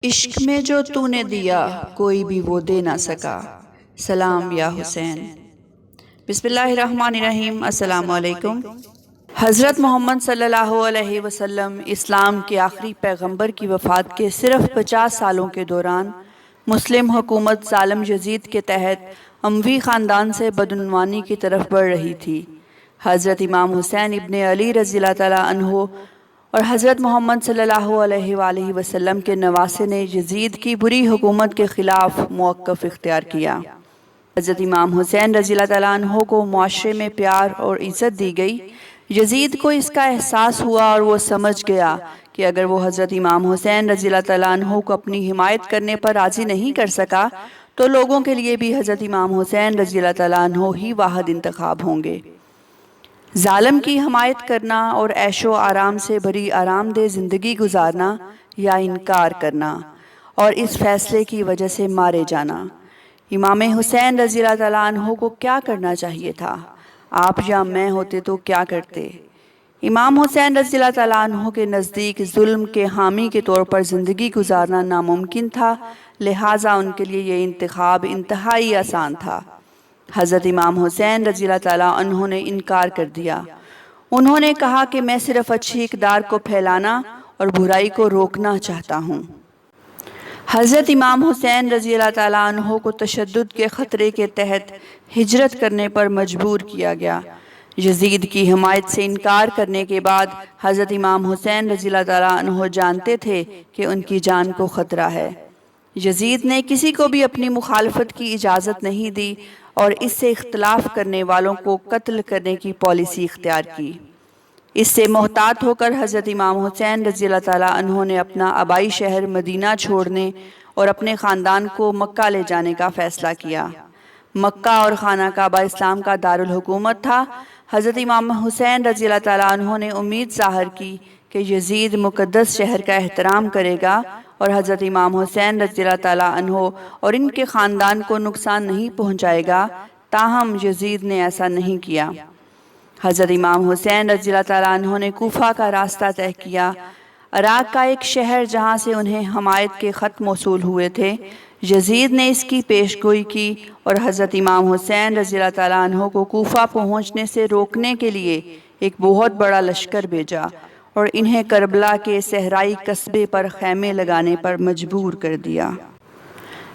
عشق میں جو تو نے دیا کوئی بھی وہ دے نہ سکا، سلام یا حسین۔ بسم اللہ الرحمن الرحیم۔ السلام علیکم۔ حضرت محمد صلی اللہ علیہ وسلم اسلام کے آخری پیغمبر کی وفات کے صرف 50 سالوں کے دوران مسلم حکومت ظالم یزید کے تحت اموی خاندان سے بدعنوانی کی طرف بڑھ رہی تھی۔ حضرت امام حسین ابن علی رضی اللہ تعالیٰ عنہ اور حضرت محمد صلی اللہ علیہ وآلہ وسلم کے نواسے نے یزید کی بری حکومت کے خلاف موقف اختیار کیا۔ حضرت امام حسین رضی اللہ تعالیٰ عنہ کو معاشرے میں پیار اور عزت دی گئی۔ یزید کو اس کا احساس ہوا اور وہ سمجھ گیا کہ اگر وہ حضرت امام حسین رضی اللہ تعالیٰ عنہ کو اپنی حمایت کرنے پر راضی نہیں کر سکا تو لوگوں کے لیے بھی حضرت امام حسین رضی اللہ تعالیٰ عنہ ہی واحد انتخاب ہوں گے۔ ظالم کی حمایت کرنا اور عیش و آرام سے بڑی آرام دہ زندگی گزارنا یا انکار کرنا اور اس فیصلے کی وجہ سے مارے جانا۔ امام حسین رضی اللہ تعالیٰ عنہ کو کیا کرنا چاہیے تھا؟ آپ یا میں ہوتے تو کیا کرتے؟ امام حسین رضی اللہ تعالیٰ عنہ کے نزدیک ظلم کے حامی کے طور پر زندگی گزارنا ناممکن تھا، لہٰذا ان کے لیے یہ انتخاب انتہائی آسان تھا۔ حضرت امام حسین رضی اللہ تعالیٰ عنہ نے انکار کر دیا۔ انہوں نے کہا کہ میں صرف اچھی اقدار کو پھیلانا اور برائی کو روکنا چاہتا ہوں۔ حضرت امام حسین رضی اللہ تعالیٰ عنہ کو تشدد کے خطرے کے تحت ہجرت کرنے پر مجبور کیا گیا۔ یزید کی حمایت سے انکار کرنے کے بعد حضرت امام حسین رضی اللہ تعالیٰ عنہ جانتے تھے کہ ان کی جان کو خطرہ ہے۔ یزید نے کسی کو بھی اپنی مخالفت کی اجازت نہیں دی اور اس سے اختلاف کرنے والوں کو قتل کرنے کی پالیسی اختیار کی۔ اس سے محتاط ہو کر حضرت امام حسین رضی اللہ تعالیٰ عنہ نے اپنا آبائی شہر مدینہ چھوڑنے اور اپنے خاندان کو مکہ لے جانے کا فیصلہ کیا۔ مکہ اور خانہ کعبہ اسلام کا دارالحکومت تھا۔ حضرت امام حسین رضی اللہ تعالیٰ عنہ نے امید ظاہر کی کہ یزید مقدس شہر کا احترام کرے گا اور حضرت امام حسین رضی اللہ تعالیٰ عنہ اور ان کے خاندان کو نقصان نہیں پہنچائے گا، تاہم یزید نے ایسا نہیں کیا۔ حضرت امام حسین رضی اللہ تعالیٰ عنہ نے کوفہ کا راستہ طے کیا، عراق کا ایک شہر جہاں سے انہیں حمایت کے خط موصول ہوئے تھے۔ یزید نے اس کی پیش گوئی کی اور حضرت امام حسین رضی اللہ تعالیٰ عنہ کو کوفہ پہنچنے سے روکنے کے لیے ایک بہت بڑا لشکر بھیجا اور انہیں کربلا کے صحرائی قصبے پر خیمے لگانے پر مجبور کر دیا۔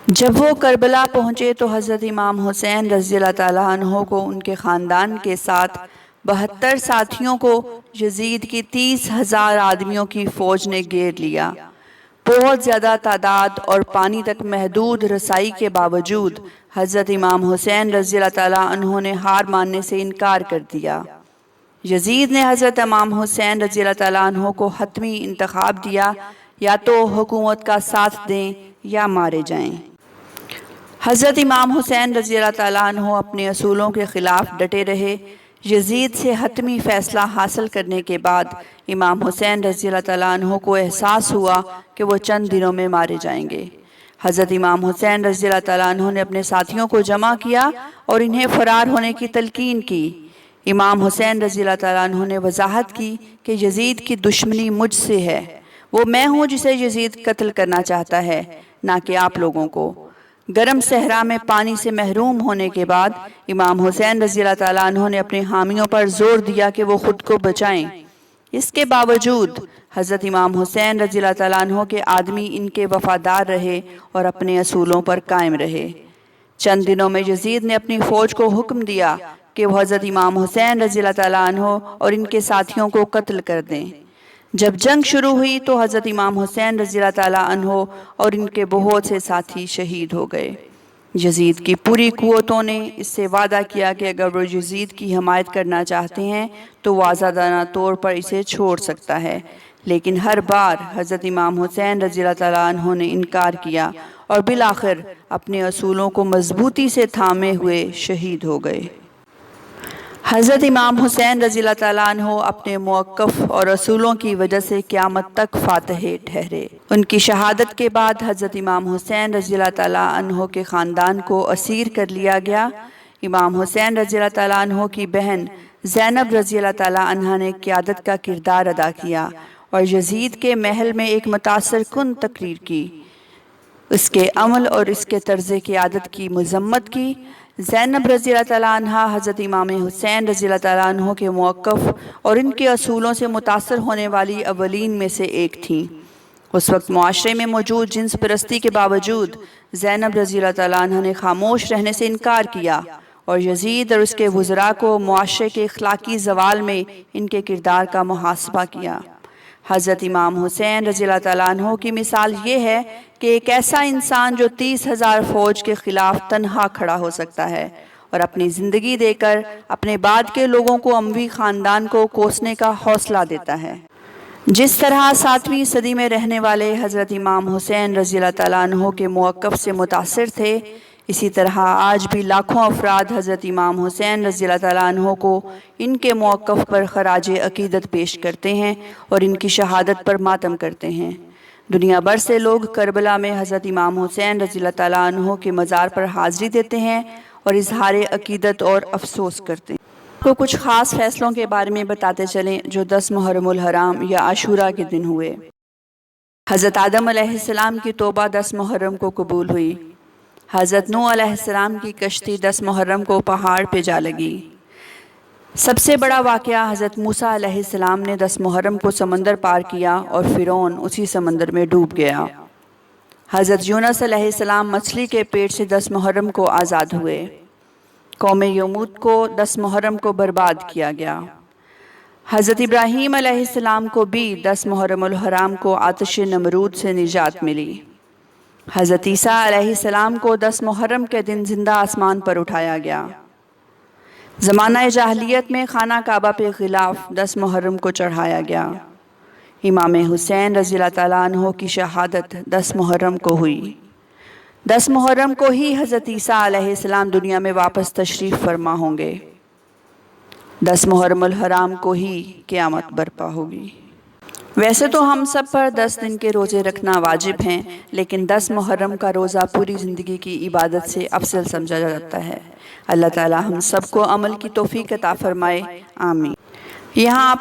جب وہ کربلا پہنچے تو حضرت امام حسین رضی اللہ تعالیٰ عنہ کو ان کے خاندان کے ساتھ 72 ساتھیوں کو یزید کی 30,000 آدمیوں کی فوج نے گھیر لیا۔ بہت زیادہ تعداد اور پانی تک محدود رسائی کے باوجود حضرت امام حسین رضی اللہ تعالیٰ عنہ نے ہار ماننے سے انکار کر دیا۔ یزید نے حضرت امام حسین رضی اللہ تعالیٰ عنہ کو حتمی انتخاب دیا، یا تو حکومت کا ساتھ دیں یا مارے جائیں۔ حضرت امام حسین رضی اللہ تعالیٰ عنہ اپنے اصولوں کے خلاف ڈٹے رہے۔ یزید سے حتمی فیصلہ حاصل کرنے کے بعد امام حسین رضی اللہ تعالیٰ عنہ کو احساس ہوا کہ وہ چند دنوں میں مارے جائیں گے۔ حضرت امام حسین رضی اللہ تعالیٰ عنہ نے اپنے ساتھیوں کو جمع کیا اور انہیں فرار ہونے کی تلقین کی۔ امام حسین رضی اللہ تعالیٰ عنہ نے وضاحت کی کہ یزید کی دشمنی مجھ سے ہے، وہ میں ہوں جسے یزید قتل کرنا چاہتا ہے، نہ کہ آپ لوگوں کو۔ گرم صحرا میں پانی سے محروم ہونے کے بعد امام حسین رضی اللہ تعالیٰ عنہ نے اپنے حامیوں پر زور دیا کہ وہ خود کو بچائیں۔ اس کے باوجود حضرت امام حسین رضی اللہ تعالیٰ عنہ کے آدمی ان کے وفادار رہے اور اپنے اصولوں پر قائم رہے۔ چند دنوں میں یزید نے اپنی فوج کو حکم دیا کہ وہ حضرت امام حسین رضی اللہ تعالیٰ عنہ اور ان کے ساتھیوں کو قتل کر دیں۔ جب جنگ شروع ہوئی تو حضرت امام حسین رضی اللہ تعالیٰ عنہ اور ان کے بہت سے ساتھی شہید ہو گئے۔ یزید کی پوری قوتوں نے اس سے وعدہ کیا کہ اگر وہ یزید کی حمایت کرنا چاہتے ہیں تو وہ آزادانہ طور پر اسے چھوڑ سکتا ہے، لیکن ہر بار حضرت امام حسین رضی اللہ تعالیٰ عنہ نے انکار کیا اور بالآخر اپنے اصولوں کو مضبوطی سے تھامے ہوئے شہید ہو گئے۔ حضرت امام حسین رضی اللہ تعالیٰ عنہ اپنے موقف اور اصولوں کی وجہ سے قیامت تک فاتح ٹھہرے۔ ان کی شہادت کے بعد حضرت امام حسین رضی اللہ تعالیٰ عنہ کے خاندان کو اسیر کر لیا گیا۔ امام حسین رضی اللہ تعالیٰ عنہ کی بہن زینب رضی اللہ تعالیٰ عنہ نے قیادت کا کردار ادا کیا اور یزید کے محل میں ایک متاثر کن تقریر کی۔ اس کے عمل اور اس کے طرز قیادت کی مذمت کی۔ زینب رضی اللہ تعالیٰ عنہ حضرت امام حسین رضی اللہ تعالیٰ عنہ کے موقف اور ان کے اصولوں سے متاثر ہونے والی اولین میں سے ایک تھیں۔ اس وقت معاشرے میں موجود جنس پرستی کے باوجود زینب رضی اللہ تعالیٰ عنہ نے خاموش رہنے سے انکار کیا اور یزید اور اس کے وزراء کو معاشرے کے اخلاقی زوال میں ان کے کردار کا محاسبہ کیا۔ حضرت امام حسین رضی اللہ تعالیٰ عنہ کی مثال یہ ہے کہ ایک ایسا انسان جو 30,000 فوج کے خلاف تنہا کھڑا ہو سکتا ہے اور اپنی زندگی دے کر اپنے بعد کے لوگوں کو اموی خاندان کو کوسنے کا حوصلہ دیتا ہے۔ جس طرح 7ویں صدی میں رہنے والے حضرت امام حسین رضی اللہ تعالیٰ عنہ کے موقف سے متاثر تھے، اسی طرح آج بھی لاکھوں افراد حضرت امام حسین رضی اللہ تعالیٰ عنہ کو ان کے موقف پر خراج عقیدت پیش کرتے ہیں اور ان کی شہادت پر ماتم کرتے ہیں۔ دنیا بھر سے لوگ کربلا میں حضرت امام حسین رضی اللہ تعالیٰ عنہ کے مزار پر حاضری دیتے ہیں اور اظہار عقیدت اور افسوس کرتے ہیں۔ کو کچھ خاص فیصلوں کے بارے میں بتاتے چلیں جو 10 محرم الحرام یا عاشورہ کے دن ہوئے۔ حضرت آدم علیہ السلام کی توبہ 10 محرم کو قبول ہوئی۔ حضرت نوح علیہ السلام کی کشتی 10 محرم کو پہاڑ پہ جا لگی۔ سب سے بڑا واقعہ حضرت موسیٰ علیہ السلام نے 10 محرم کو سمندر پار کیا اور فرعون اسی سمندر میں ڈوب گیا۔ حضرت یونس علیہ السلام مچھلی کے پیٹ سے 10 محرم کو آزاد ہوئے۔ قوم یمود کو 10 محرم کو برباد کیا گیا۔ حضرت ابراہیم علیہ السلام کو بھی 10 محرم الحرام کو آتش نمرود سے نجات ملی۔ حضرت عیسیٰ علیہ السلام کو 10 محرم کے دن زندہ آسمان پر اٹھایا گیا۔ زمانہ جاہلیت میں خانہ کعبہ پہ غلاف 10 محرم کو چڑھایا گیا۔ امام حسین رضی اللہ تعالیٰ عنہ کی شہادت 10 محرم کو ہوئی۔ 10 محرم کو ہی حضرت عیسیٰ علیہ السلام دنیا میں واپس تشریف فرما ہوں گے۔ 10 محرم الحرام کو ہی قیامت برپا ہوگی۔ ویسے تو ہم سب پر 10 دن کے روزے رکھنا واجب ہیں، لیکن 10 محرم کا روزہ پوری زندگی کی عبادت سے افضل سمجھا جاتا ہے۔ اللہ تعالی ہم سب کو عمل کی توفیق عطا فرمائے، آمین۔ یہاں آپ